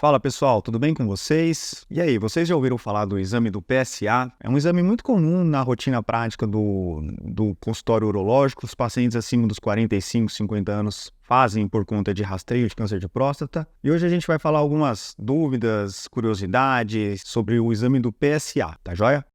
Fala pessoal, tudo bem com vocês? E aí, vocês já ouviram falar do exame do PSA? É um exame muito comum na rotina prática do consultório urológico. Os pacientes acima dos 45, 50 anos fazem por conta de rastreio de câncer de próstata. E hoje a gente vai falar algumas dúvidas, curiosidades sobre o exame do PSA, tá joia?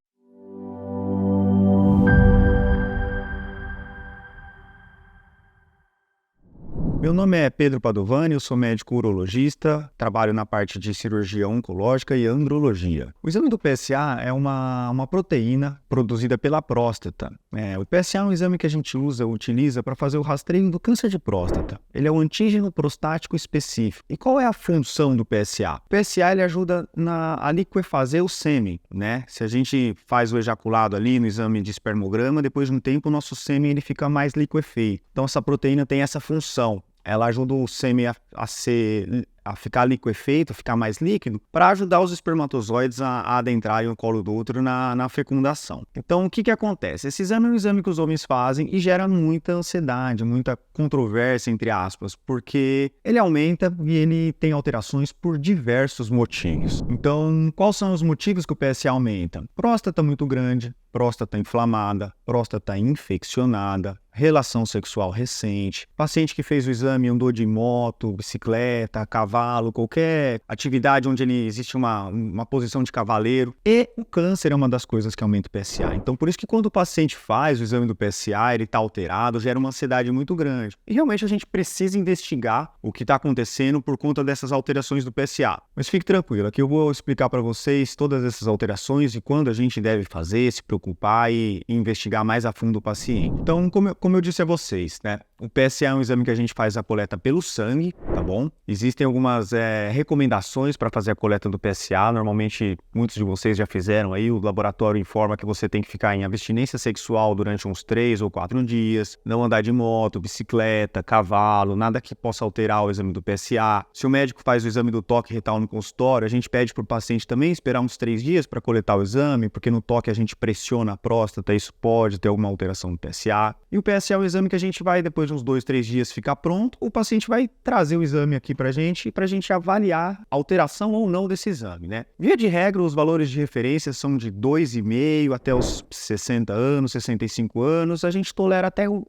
Meu nome é Pedro Padovani, eu sou médico urologista, trabalho na parte de cirurgia oncológica e andrologia. O exame do PSA é uma proteína produzida pela próstata. O PSA é um exame que a gente utiliza para fazer o rastreio do câncer de próstata. Ele é um antígeno prostático específico. E qual é a função do PSA? O PSA ele ajuda a liquefazer o sêmen, né? Se a gente faz o ejaculado ali no exame de espermograma, depois de um tempo o nosso sêmen ele fica mais liquefeito. Então essa proteína tem essa função. Ela ajuda o sêmen a ficar liquefeito, a ficar mais líquido, para ajudar os espermatozoides a adentrarem o colo do útero na fecundação. Então, o que acontece? Esse exame é um exame que os homens fazem e gera muita ansiedade, muita controvérsia, entre aspas, porque ele aumenta e ele tem alterações por diversos motivos. Então, quais são os motivos que o PSA aumenta? Próstata muito grande, próstata inflamada, próstata infeccionada, relação sexual recente, paciente que fez o exame andou de moto, bicicleta, cavalo, qualquer atividade onde existe uma posição de cavaleiro. E o câncer é uma das coisas que aumenta o PSA. Então, por isso que quando o paciente faz o exame do PSA, ele está alterado, gera uma ansiedade muito grande. E realmente a gente precisa investigar o que está acontecendo por conta dessas alterações do PSA. Mas fique tranquilo, aqui eu vou explicar para vocês todas essas alterações e quando a gente deve fazer, se preocupar e investigar mais a fundo o paciente. Então, como eu disse a vocês, né? O PSA é um exame que a gente faz a coleta pelo sangue, tá bom? Existem algumas recomendações para fazer a coleta do PSA. Normalmente, muitos de vocês já fizeram aí. O laboratório informa que você tem que ficar em abstinência sexual durante uns 3 ou 4 dias, não andar de moto, bicicleta, cavalo, nada que possa alterar o exame do PSA. Se o médico faz o exame do toque retal no consultório, a gente pede para o paciente também esperar uns 3 dias para coletar o exame, porque no toque a gente pressiona a próstata, isso pode ter alguma alteração no PSA. E o PSA é um exame que a gente vai, depois de uns 2, 3 dias ficar pronto, o paciente vai trazer o exame aqui pra gente avaliar a alteração ou não desse exame, né? Via de regra, os valores de referência são de 2,5 até os 60 anos, 65 anos, a gente tolera até um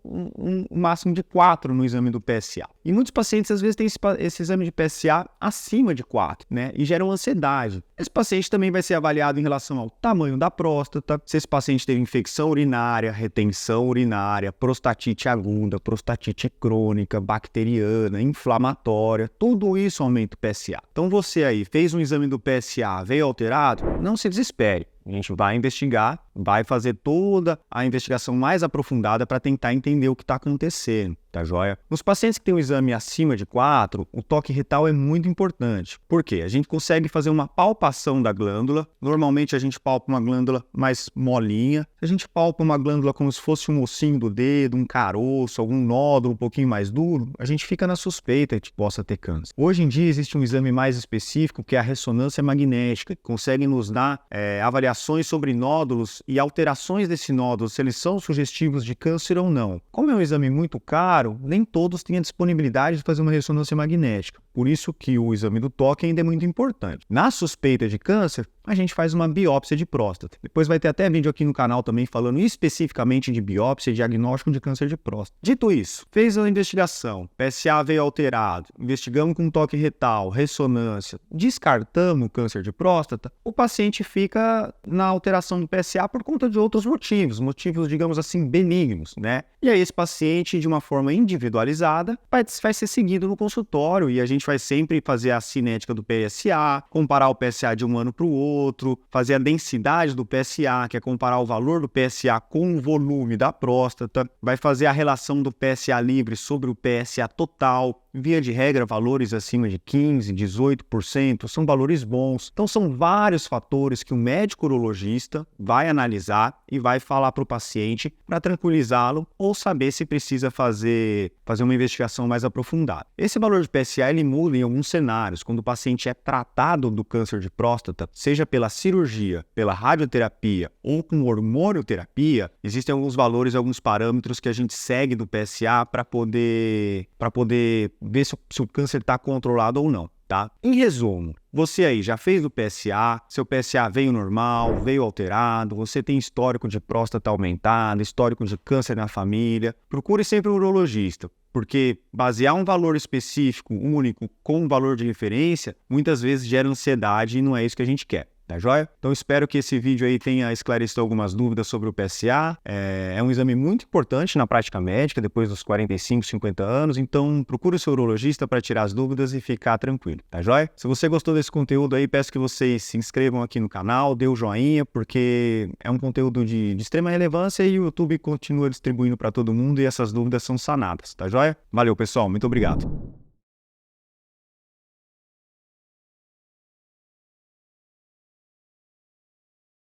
máximo de 4 no exame do PSA. E muitos pacientes, às vezes, têm esse exame de PSA acima de 4, né? E geram ansiedade. Esse paciente também vai ser avaliado em relação ao tamanho da próstata, se esse paciente teve infecção urinária, retenção urinária, prostatite aguda, prostatite crônica, bacteriana, inflamatória, tudo isso aumenta o PSA. Então você aí fez um exame do PSA, veio alterado, não se desespere. A gente vai investigar, vai fazer toda a investigação mais aprofundada para tentar entender o que está acontecendo, tá joia? Nos pacientes que têm um exame acima de 4, o toque retal é muito importante. Por quê? A gente consegue fazer uma palpação da glândula. Normalmente a gente palpa uma glândula mais molinha. Se a gente palpa uma glândula como se fosse um ossinho do dedo, um caroço, algum nódulo um pouquinho mais duro, a gente fica na suspeita de que possa ter câncer. Hoje em dia existe um exame mais específico que é a ressonância magnética, que consegue nos dar avaliações sobre nódulos e alterações desse nódulo, se eles são sugestivos de câncer ou não. Como é um exame muito caro, nem todos têm a disponibilidade de fazer uma ressonância magnética. Por isso que o exame do toque ainda é muito importante. Na suspeita de câncer, a gente faz uma biópsia de próstata. Depois vai ter até vídeo aqui no canal também falando especificamente de biópsia e diagnóstico de câncer de próstata. Dito isso, fez a investigação, PSA veio alterado, investigamos com toque retal, ressonância, descartamos o câncer de próstata, o paciente fica na alteração do PSA por conta de outros motivos, digamos assim, benignos, né? E aí esse paciente, de uma forma individualizada, vai ser seguido no consultório e a gente vai sempre fazer a cinética do PSA, comparar o PSA de um ano para o outro, fazer a densidade do PSA, que é comparar o valor do PSA com o volume da próstata, vai fazer a relação do PSA livre sobre o PSA total. Via de regra, valores acima de 15%, 18% são valores bons. Então, são vários fatores que o médico urologista vai analisar e vai falar para o paciente para tranquilizá-lo ou saber se precisa fazer uma investigação mais aprofundada. Esse valor de PSA ele muda em alguns cenários. Quando o paciente é tratado do câncer de próstata, seja pela cirurgia, pela radioterapia ou com hormonioterapia, existem alguns valores, alguns parâmetros que a gente segue do PSA para poder ver se o câncer está controlado ou não. tá? Em resumo, você aí já fez o PSA, seu PSA veio normal, veio alterado, você tem histórico de próstata aumentada, histórico de câncer na família, procure sempre um urologista, porque basear um valor específico, único, com um valor de referência, muitas vezes gera ansiedade e não é isso que a gente quer. Tá joia? Então espero que esse vídeo aí tenha esclarecido algumas dúvidas sobre o PSA. É um exame muito importante na prática médica, depois dos 45, 50 anos, então procure o seu urologista para tirar as dúvidas e ficar tranquilo, tá joia? Se você gostou desse conteúdo aí, peço que vocês se inscrevam aqui no canal, dê o joinha, porque é um conteúdo de extrema relevância e o YouTube continua distribuindo para todo mundo e essas dúvidas são sanadas, tá joia? Valeu, pessoal, muito obrigado.